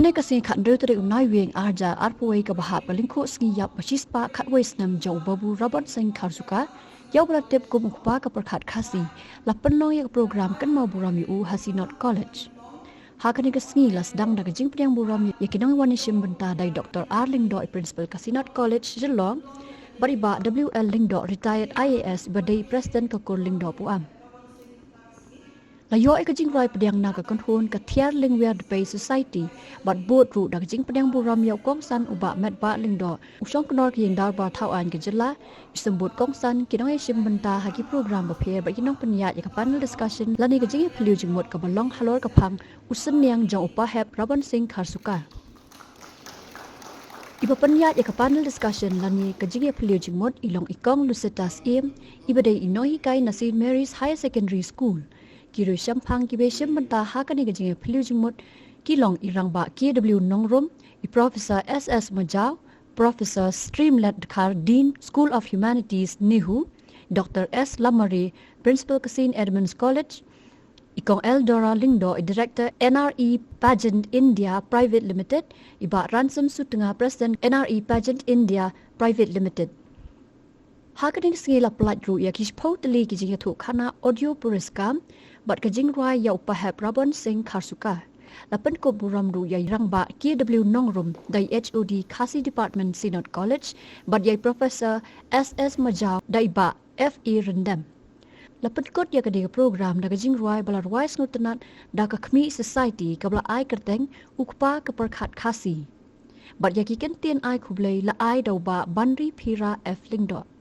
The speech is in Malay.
Kene kasih kat dulu tadi unai wing arja arpuai ke bahap balingko sengiyap machispa katway Snem jauh babu Rabon sing Kharsuka yau belatip kum ukpa ke Pyrkhat Khasi lapan long yang program kan mau buram yu Hasi Not College. Hakani kesengi las dang dah kejing pediang buram ya kinang wanishim benta dari Dr. R. Lingdo Principal Khasi Not College Shillong bariba WL Lingdo retired IAS badai President Kakor Lingdo puam. Layo ay kajing roy pediang naga konhun ka tiar lingwea depay society bat boat ru da kajing pediang buram yaw kongsan uba met ba lingdo usong kenor kiyeng dar ba tauan ke jela isembut kongsan kinong ay simbenta hagi program bapir ba kinong peniat ya panel discussion lani kajing peliu jengmut ka balong halor kapang usen niang jang upa hep Rabon sing Kharsuka. Iba peniat ya panel discussion lani kajing peliu jengmut ilong ikong lusetas im iba day inohi kai St. Mary's Higher Secondary School. Kiro syampang kibe syembenta hakani gajing peliu jengmut kilong irang ba KW Nongrum i Professor SS Majau, Professor Streamlet Khar Dean School of Humanities Nihu, Dr. S Lamari Principal Kasin Edmonds College, ikong Eldora Lingdo Director NRE Pageant India Private Limited, iba Ransom Sutengah President NRE Pageant India Private Limited. Hakani singila pelat ru ya kishpau teli kijing tu kana audio puriskam bat kajing ruai ya upahap Rabon sing Kharsuka. Lapan ko buram ru ya irang ba KW Nongrum dai HOD Khasi Department Sinot College bat ya Professor SS Majau dai ba FE Rendam. Lapan kot ya kadiga program da kajing ruai bala ruai snutenat da kakmi society kabla ai kerteng ukpa ke Pyrkhat Khasi. Bat ya kiken tien ai kublai la ai dau ba Bandri Pira F Lingdot.